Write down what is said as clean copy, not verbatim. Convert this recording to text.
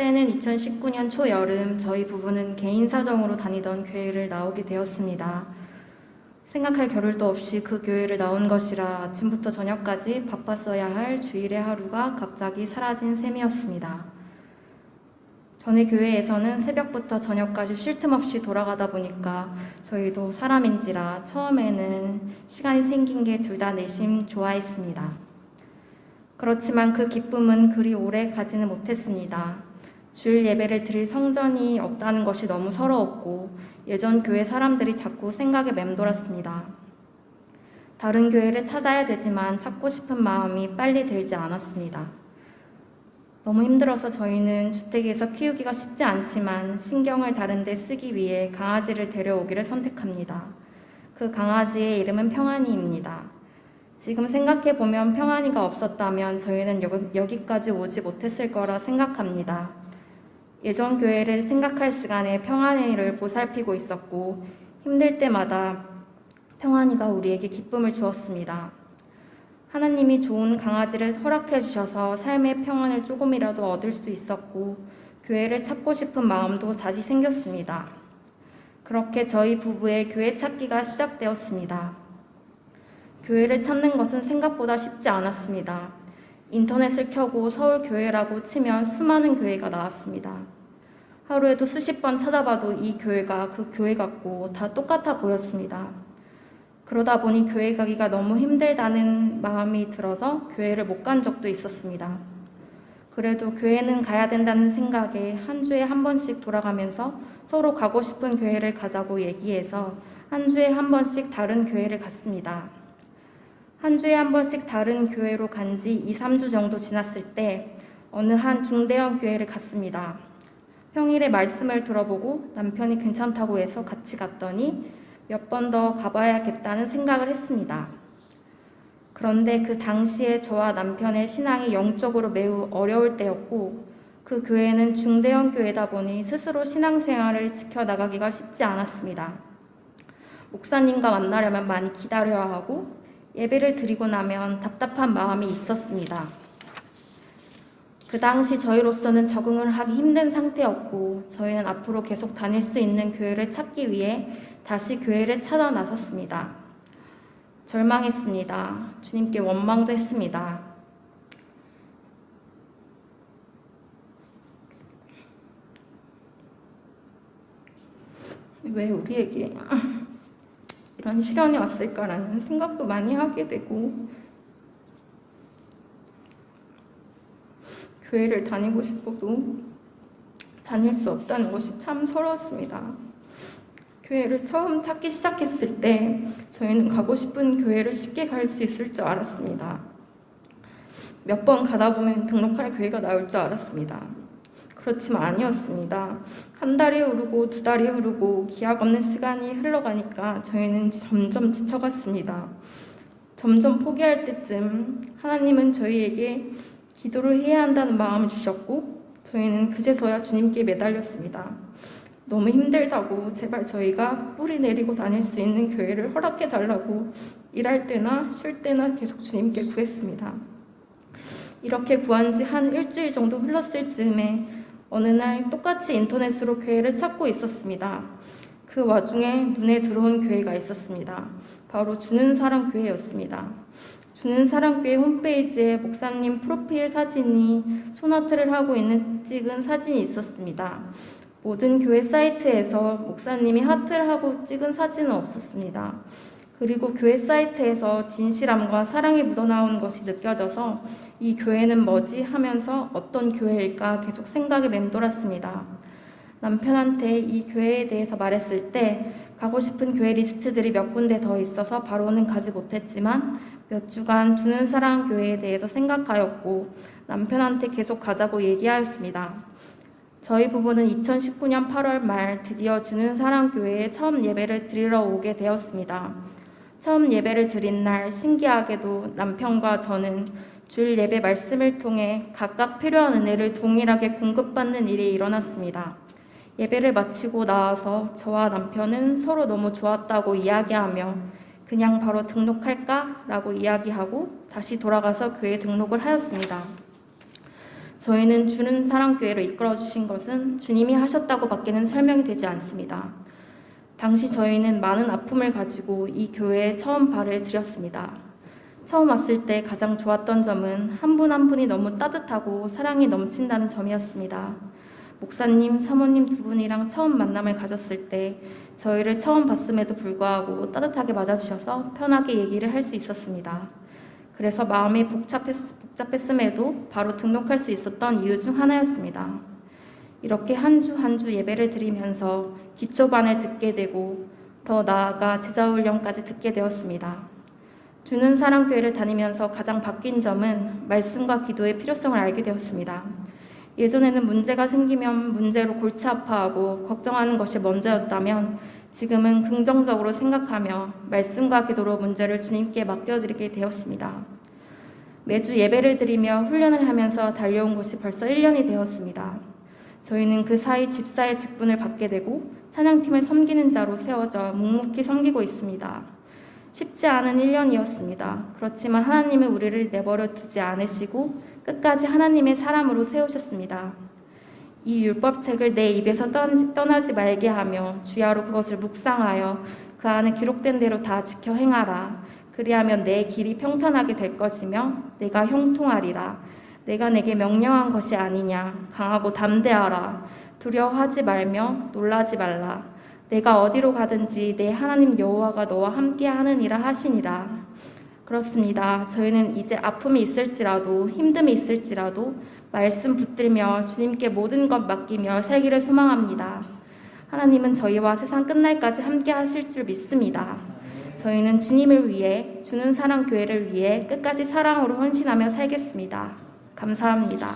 때는 2019년 초여름, 저희 부부는 개인 사정으로 다니던 교회를 나오게 되었습니다. 생각할 겨를도 없이 그 교회를 나온 것이라 아침부터 저녁까지 바빴어야 할 주일의 하루가 갑자기 사라진 셈이었습니다. 전에 교회에서는 새벽부터 저녁까지 쉴 틈 없이 돌아가다 보니까 저희도 사람인지라 처음에는 시간이 생긴 게 둘 다 내심 좋아했습니다. 그렇지만 그 기쁨은 그리 오래 가지는 못했습니다. 주일 예배를 드릴 성전이 없다는 것이 너무 서러웠고 예전 교회 사람들이 자꾸 생각에 맴돌았습니다. 다른 교회를 찾아야 되지만 찾고 싶은 마음이 빨리 들지 않았습니다. 너무 힘들어서 저희는 주택에서 키우기가 쉽지 않지만 신경을 다른 데 쓰기 위해 강아지를 데려오기를 선택합니다. 그 강아지의 이름은 평안이입니다. 지금 생각해보면 평안이가 없었다면 저희는 여기까지 오지 못했을 거라 생각합니다. 예전 교회를 생각할 시간에 평안이를 보살피고 있었고 힘들 때마다 평안이가 우리에게 기쁨을 주었습니다. 하나님이 좋은 강아지를 허락해 주셔서 삶의 평안을 조금이라도 얻을 수 있었고 교회를 찾고 싶은 마음도 다시 생겼습니다. 그렇게 저희 부부의 교회 찾기가 시작되었습니다. 교회를 찾는 것은 생각보다 쉽지 않았습니다. 인터넷을 켜고 서울 교회라고 치면 수많은 교회가 나왔습니다. 하루에도 수십 번 찾아봐도 이 교회가 그 교회 같고 다 똑같아 보였습니다. 그러다 보니 교회 가기가 너무 힘들다는 마음이 들어서 교회를 못 간 적도 있었습니다. 그래도 교회는 가야 된다는 생각에 한 주에 한 번씩 돌아가면서 서로 가고 싶은 교회를 가자고 얘기해서 한 주에 한 번씩 다른 교회를 갔습니다. 한 주에 한 번씩 다른 교회로 간 지 2, 3주 정도 지났을 때 어느 한 중대형 교회를 갔습니다. 평일에 말씀을 들어보고 남편이 괜찮다고 해서 같이 갔더니 몇 번 더 가봐야겠다는 생각을 했습니다. 그런데 그 당시에 저와 남편의 신앙이 영적으로 매우 어려울 때였고 그 교회는 중대형 교회다 보니 스스로 신앙생활을 지켜나가기가 쉽지 않았습니다. 목사님과 만나려면 많이 기다려야 하고 예배를 드리고 나면 답답한 마음이 있었습니다. 그 당시 저희로서는 적응을 하기 힘든 상태였고 저희는 앞으로 계속 다닐 수 있는 교회를 찾기 위해 다시 교회를 찾아 나섰습니다. 절망했습니다. 주님께 원망도 했습니다. 왜 우리에게 이런 시련이 왔을까라는 생각도 많이 하게 되고 교회를 다니고 싶어도 다닐 수 없다는 것이 참 서러웠습니다. 교회를 처음 찾기 시작했을 때 저희는 가고 싶은 교회를 쉽게 갈 수 있을 줄 알았습니다. 몇 번 가다 보면 등록할 교회가 나올 줄 알았습니다. 그렇지만 아니었습니다. 한 달이 흐르고 두 달이 흐르고 기약 없는 시간이 흘러가니까 저희는 점점 지쳐갔습니다. 점점 포기할 때쯤 하나님은 저희에게 기도를 해야 한다는 마음을 주셨고 저희는 그제서야 주님께 매달렸습니다. 너무 힘들다고 제발 저희가 뿌리 내리고 다닐 수 있는 교회를 허락해 달라고 일할 때나 쉴 때나 계속 주님께 구했습니다. 이렇게 구한 지 한 일주일 정도 흘렀을 즈음에 어느 날 똑같이 인터넷으로 교회를 찾고 있었습니다. 그 와중에 눈에 들어온 교회가 있었습니다. 바로 주는 사랑 교회였습니다. 주는 사랑 교회 홈페이지에 목사님 프로필 사진이 소나트를 하고 있는 찍은 사진이 있었습니다. 모든 교회 사이트에서 목사님이 하트를 하고 찍은 사진은 없었습니다. 그리고 교회 사이트에서 진실함과 사랑이 묻어나오는 것이 느껴져서 이 교회는 뭐지 하면서 어떤 교회일까 계속 생각에 맴돌았습니다. 남편한테 이 교회에 대해서 말했을 때 가고 싶은 교회 리스트들이 몇 군데 더 있어서 바로는 가지 못했지만 몇 주간 주는 사랑 교회에 대해서 생각하였고 남편한테 계속 가자고 얘기하였습니다. 저희 부부는 2019년 8월 말 드디어 주는 사랑 교회에 처음 예배를 드리러 오게 되었습니다. 처음 예배를 드린 날 신기하게도 남편과 저는 주일 예배 말씀을 통해 각각 필요한 은혜를 동일하게 공급받는 일이 일어났습니다. 예배를 마치고 나와서 저와 남편은 서로 너무 좋았다고 이야기하며 그냥 바로 등록할까? 라고 이야기하고 다시 돌아가서 교회 등록을 하였습니다. 저희는 주는 사랑 교회를 이끌어 주신 것은 주님이 하셨다고 밖에는 설명이 되지 않습니다. 당시 저희는 많은 아픔을 가지고 이 교회에 처음 발을 들였습니다. 처음 왔을 때 가장 좋았던 점은 한 분 한 분이 너무 따뜻하고 사랑이 넘친다는 점이었습니다. 목사님, 사모님 두 분이랑 처음 만남을 가졌을 때 저희를 처음 봤음에도 불구하고 따뜻하게 맞아주셔서 편하게 얘기를 할 수 있었습니다. 그래서 마음이 복잡했음에도 바로 등록할 수 있었던 이유 중 하나였습니다. 이렇게 한 주 한 주 예배를 드리면서 기초반을 듣게 되고 더 나아가 제자훈련까지 듣게 되었습니다. 주는 사랑 교회를 다니면서 가장 바뀐 점은 말씀과 기도의 필요성을 알게 되었습니다. 예전에는 문제가 생기면 문제로 골치 아파하고 걱정하는 것이 먼저였다면 지금은 긍정적으로 생각하며 말씀과 기도로 문제를 주님께 맡겨드리게 되었습니다. 매주 예배를 드리며 훈련을 하면서 달려온 것이 벌써 1년이 되었습니다. 저희는 그 사이 집사의 직분을 받게 되고 찬양팀을 섬기는 자로 세워져 묵묵히 섬기고 있습니다. 쉽지 않은 1년이었습니다. 그렇지만 하나님은 우리를 내버려 두지 않으시고 끝까지 하나님의 사람으로 세우셨습니다. 이 율법책을 내 입에서 떠나지 말게 하며 주야로 그것을 묵상하여 그 안에 기록된 대로 다 지켜 행하라. 그리하면 내 길이 평탄하게 될 것이며 내가 형통하리라. 내가 내게 명령한 것이 아니냐. 강하고 담대하라. 두려워하지 말며 놀라지 말라. 내가 어디로 가든지 내 하나님 여호와가 너와 함께 하느니라 하시니라. 그렇습니다. 저희는 이제 아픔이 있을지라도 힘듦이 있을지라도 말씀 붙들며 주님께 모든 것 맡기며 살기를 소망합니다. 하나님은 저희와 세상 끝날까지 함께 하실 줄 믿습니다. 저희는 주님을 위해 주는 사랑 교회를 위해 끝까지 사랑으로 헌신하며 살겠습니다. 감사합니다.